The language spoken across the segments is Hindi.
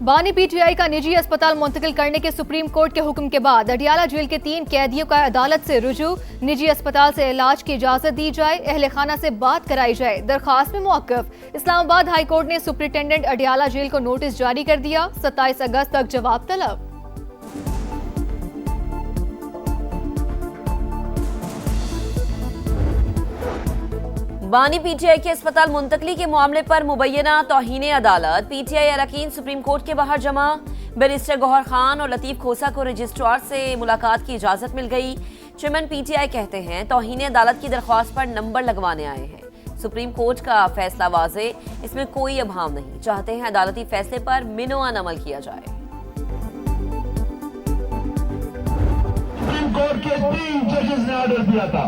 बानी पीटीआई का निजी अस्पताल मुंतकिल करने के सुप्रीम कोर्ट के हुक्म के बाद अडियाला जेल के 3 कैदियों का अदालत से रुजू। निजी अस्पताल से इलाज की इजाजत दी जाए, अहले खाना से बात कराई जाए, दरखास्त में मौकफ। इस्लामाबाद हाई कोर्ट ने सुप्रिंटेंडेंट अडियाला जेल को नोटिस जारी कर दिया, 27 अगस्त तक जवाब तलब। बानी पीटीआई के अस्पताल मुंतकली के मामले पर मुबैना तौहीन अदालत। पीटीआई अरकान सुप्रीम कोर्ट के बाहर जमा। बैरिस्टर गौहर खान और लतीफ खोसा को रजिस्ट्रार से मुलाकात की इजाजत मिल गई। चेयरमैन पीटीआई कहते हैं तौहीन अदालत की दरख्वास्त पर नंबर लगवाने आए हैं। सुप्रीम कोर्ट का फैसला वाजे, इसमें कोई अभाव नहीं। चाहते हैं अदालती फैसले पर मिनोअन अमल किया जाए। सुप्रीम कोर्ट के 3 जजेस ने ऑर्डर दिया था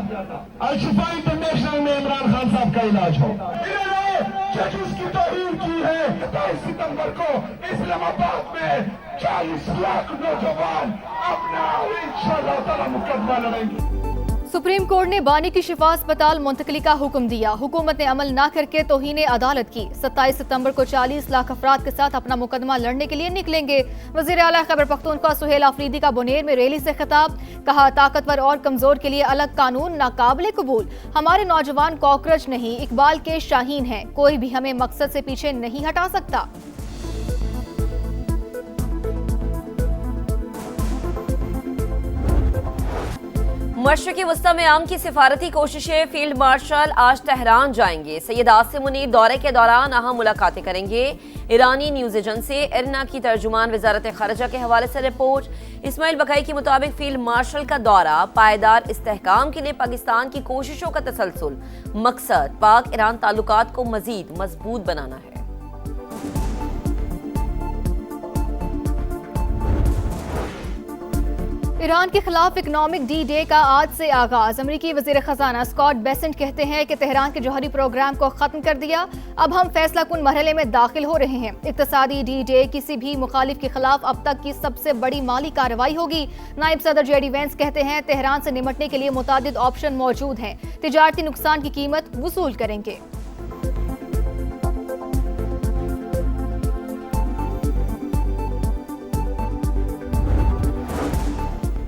अल-शिफा इंटरनेशनल में इमरान खान साहब का इलाज हो। इन्होंने जजेस की तौहीन की है। 27 सितंबर को इस्लामाबाद में 40 लाख नौजवान अपना इंशाअल्लाह ताला मुकदमा लड़ेंगे। सुप्रीम कोर्ट ने बानी की शिफा अस्पताल मुंतकली का हुक्म दिया। हुकूमत ने अमल न करके तौहीन अदालत की। 27 सितंबर को 40 लाख अफराद के साथ अपना मुकदमा लड़ने के लिए निकलेंगे। वजीर आला खैबर पख्तूनख्वा सुहेल आफरीदी का बुनेर में रैली से खिताब। कहा, ताकतवर और कमजोर के लिए अलग कानून नाकाबिले कबूल। हमारे नौजवान कॉकरोच नहीं, इकबाल के शाहीन हैं। कोई भी हमें मकसद से पीछे नहीं हटा सकता। मशरक़ी वस्ता में आम की सिफारती कोशिशें। फील्ड मार्शल आज तेहरान जाएंगे। सैयद आसिम मुनीर दौरे के दौरान अहम मुलाकातें करेंगे। ईरानी न्यूज़ एजेंसी इरना की तर्जुमान वजारत खारजा के हवाले से रिपोर्ट। इस्माइल बकाई के मुताबिक फील्ड मार्शल का दौरा पायदार इस्तेहकाम के लिए पाकिस्तान की कोशिशों का तसलसल। मकसद पाक ईरान ताल्लुकात को मजीद मजबूत बनाना है। ईरान के खिलाफ इकनॉमिक डी डे का आज से आगाज। अमरीकी वजीर खजाना स्कॉट बेसेंट कहते हैं कि तेहरान के जौहरी प्रोग्राम को खत्म कर दिया, अब हम फैसला कुन मरहले में दाखिल हो रहे हैं। इक्तसादी डी डे किसी भी मुखालिफ के खिलाफ अब तक की सबसे बड़ी माली कार्रवाई होगी। नायब सदर जेडी वेंस कहते हैं तेहरान से निमटने के लिए मुतादिद ऑप्शन मौजूद हैं, तिजारती नुकसान की कीमत वसूल करेंगे।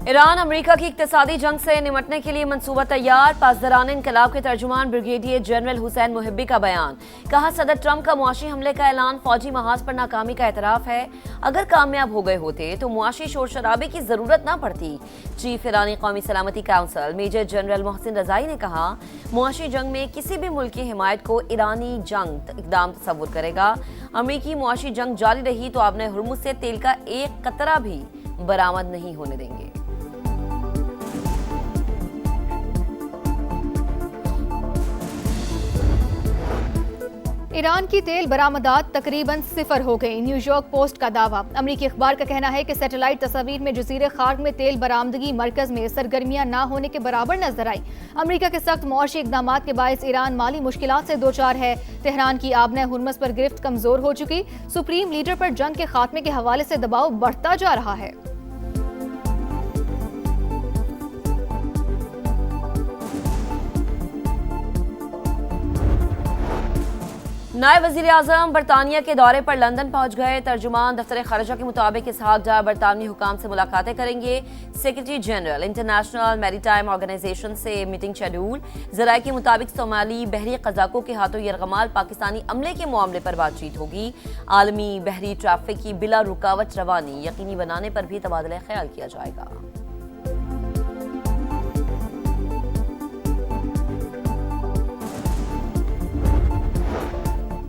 ईरान अमेरिका की इक्तिसादी जंग से निमटने के लिए मंसूबा तैयार। पासदारान इनकलाब के तर्जुमान ब्रिगेडियर जनरल हुसैन मुहिब्बी का बयान। कहा, सदर ट्रंप का मुआशी हमले का ऐलान फौजी महाज पर नाकामी का एतराफ है। अगर कामयाब हो गए होते तो मुआशी शोर शराबे की जरूरत ना पड़ती। चीफ ईरानी कौमी सलामती काउंसिल मेजर जनरल मोहसिन रजाई ने कहा, मुआशी जंग में किसी भी मुल्क की हिमायत को ईरानी जंग इकदाम तस्वुर करेगा। अमरीकी मुआशी जंग जारी रही तो आपने हुर्मुज से तेल का एक कतरा भी बरामद नहीं होने देंगे। ईरान की तेल बरामदात तकरीबन 0 हो गई। न्यूयॉर्क पोस्ट का दावा। अमरीकी अखबार का कहना है कि सैटेलाइट तस्वीर में जजीरे खार्क में तेल बरामदगी मरकज में सरगर्मियां ना होने के बराबर नजर आई। अमरीका के सख्त मुआशी इकदामात के बायस ईरान माली मुश्किलात से दो चार है। तेहरान की आबना हुर्मुज पर गिरफ्त कमजोर हो चुकी। सुप्रीम लीडर पर जंग के खात्मे के हवाले से दबाव बढ़ता जा रहा है। नायब वजीर आजम बरतानिया के दौरे पर लंदन पहुंच गए। तर्जुमान दफ्तर खारजा के मुताबिक इसहाक डार बरतानवी हुकाम से मुलाकातें करेंगे। Secretary general international maritime organization से मीटिंग शेड्यूल। जराये के मुताबिक सोमाली बहरी कज़ाकों के हाथों यरगमाल पाकिस्तानी अमले के मामले पर बातचीत होगी। आलमी बहरी ट्रैफिक की बिला रुकावट रवानी यकीनी बनाने पर भी तबादला ख्याल किया जाएगा।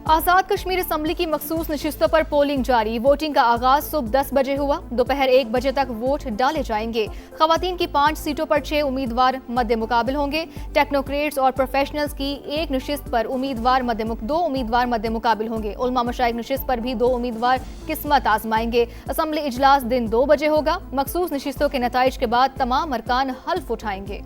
आजाद कश्मीर असम्बली की मखसूस नशिस्तों पर पोलिंग जारी। वोटिंग का आगाज सुबह 10 बजे हुआ। दोपहर 1 बजे तक वोट डाले जाएंगे। खवातीन की 5 सीटों पर 6 उम्मीदवार मद्दे मुकाबिल होंगे। टेक्नोक्रेट्स और प्रोफेशनल्स की 1 नशिस्त पर 2 उम्मीदवार मद्दे मुकाबिल होंगे। उलमा मशाइख नशिस्त पर भी 2 उम्मीदवार किस्मत आजमाएंगे। असम्बली इजलास दिन 2 बजे होगा। मखसूस नशिस्तों के नताइज के बाद तमाम अरकान हल्फ उठाएंगे।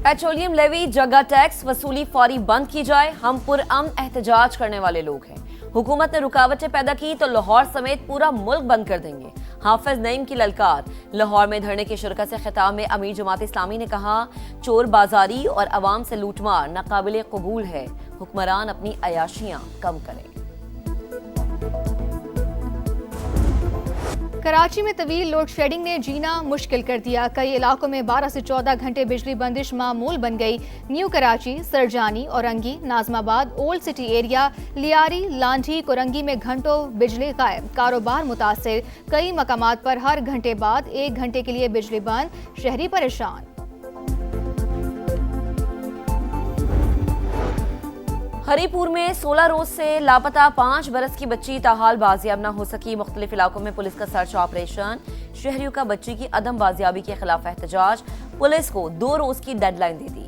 पेट्रोलियम लेवी जगह टैक्स वसूली फौरी बंद की जाए। हम पुरअमन एहतजाज करने वाले लोग हैं। हुकूमत ने रुकावटें पैदा की तो लाहौर समेत पूरा मुल्क बंद कर देंगे। हाफिज नईम की ललकार। लाहौर में धरने की शिरकत से खिताब में अमीर जमात इस्लामी ने कहा, चोर बाजारी और अवाम से लूटमार नाकाबिले कबूल है, हुक्मरान अपनी अयाशियां कम करें। कराची में तवील लोड शेडिंग ने जीना मुश्किल कर दिया। कई इलाकों में 12 से 14 घंटे बिजली बंदिश मामूल बन गई। New Karachi, Surjani, Orangi, Nazimabad, old city area, Lyari, Landhi, Korangi में घंटों बिजली गायब, कारोबार मुतासिर। कई मकामात पर हर घंटे बाद 1 घंटे के लिए बिजली बंद, शहरी परेशान। हरीपुर में 16 रोज से लापता 5 बरस की बच्ची ताहाल बाजियाब न हो सकी। मुख्तलिफ इलाकों में पुलिस का सर्च ऑपरेशन। शहरियों का बच्ची की अदम बाजियाबी के खिलाफ एहतजाज। पुलिस को 2 रोज की डेडलाइन दे दी।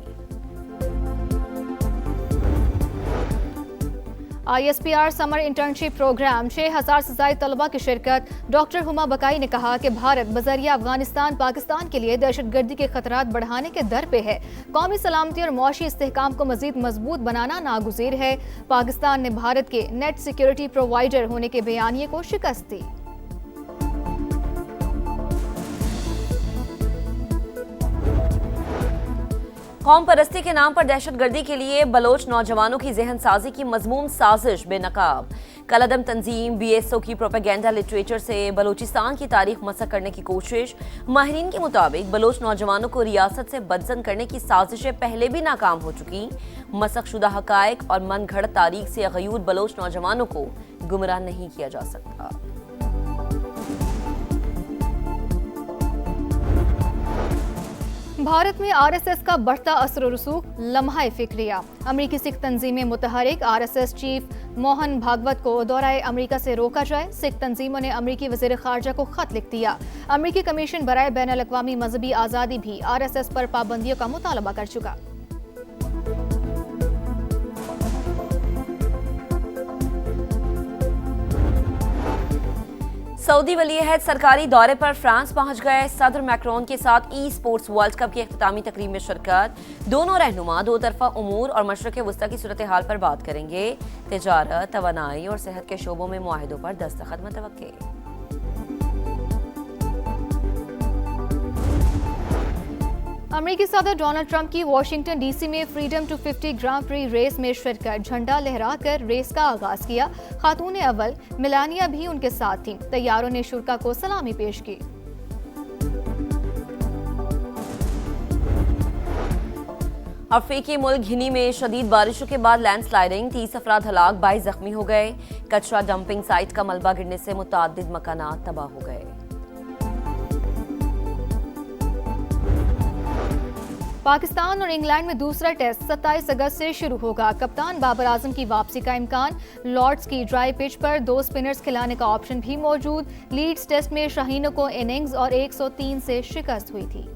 ISPR समर इंटर्नशिप प्रोग्राम, 6000 से ज्यादा तलबा की शिरकत। डॉक्टर हुमा बकाई ने कहा कि भारत बजरिया अफगानिस्तान पाकिस्तान के लिए दहशतगर्दी के खतरात बढ़ाने के दर पे है। कौमी सलामती और मुआशी इस्तेहकाम को मजीद मजबूत बनाना नागुज़ीर है। पाकिस्तान ने भारत के नेट सिक्योरिटी प्रोवाइडर होने के बयानिए को शिकस्त दी। कौम परस्ती के नाम पर दहशतगर्दी के लिए बलोच नौजवानों की जहन साजी की मजमूम साजिश बेनकाब। कलअदम तंजीम BSO की प्रोपेगेंडा लिटरेचर से बलोचिस्तान की तारीख मसक करने की कोशिश। माहिरीन के मुताबिक बलोच नौजवानों को रियासत से बदजन करने की साजिशें पहले भी नाकाम हो चुकी। मसक शुदा हकायक और मन घड़त तारीख से गयूर बलोच नौजवानों को गुमराह नहीं किया जा सकता। भारत में RSS का बढ़ता असर रसूख, लम्हा फिक्रिया। अमरीकी सिख तंजीमें मुतहरिक, RSS चीफ मोहन भागवत को दौराए अमरीका से रोका जाए। सिख तंजीमों ने अमरीकी वज़ीर ख़ारजा को खत लिख दिया। अमरीकी कमीशन बराए बैनुल अक़वामी मजहबी आज़ादी भी RSS पर पाबंदियों का मुतालबा कर चुका। सऊदी वली अहद सरकारी दौरे पर फ्रांस पहुंच गए। सदर मैक्रोन के साथ स्पोर्ट्स वर्ल्ड कप की इख्तितामी तकरीब में शिरकत। दोनों रहनुमा दो तरफा उमूर और मशरक़ वस्ता की सूरत हाल पर बात करेंगे। तिजारत, तवानाई और सेहत के शोबों में मुआहिदों पर दस्तखत मुतवक्के। अमेरिकी सदर डोनाल्ड ट्रंप की वाशिंगटन DC में freedom two 50 grand prix race में शिरकत। झंडा लहराकर रेस का आगाज किया। खातून अव्वल मेलानिया भी उनके साथ थीं। तैयारों ने शुरा को सलामी पेश की। अफ्रीकी मुल्क घिनी में शदीद बारिशों के बाद लैंडस्लाइडिंग, 30 अफराद हलाक, 22 जख्मी हो गए। कचरा डंपिंग साइट का मलबा गिरने से मुताद्दिद मकानात तबाह हो गए। पाकिस्तान और इंग्लैंड में दूसरा टेस्ट 27 अगस्त से शुरू होगा। कप्तान बाबर आजम की वापसी का इम्कान। लॉर्ड्स की ड्राई पिच पर 2 स्पिनर्स खिलाने का ऑप्शन भी मौजूद। लीड्स टेस्ट में शाहीनों को इनिंग्स और 103 से शिकस्त हुई थी।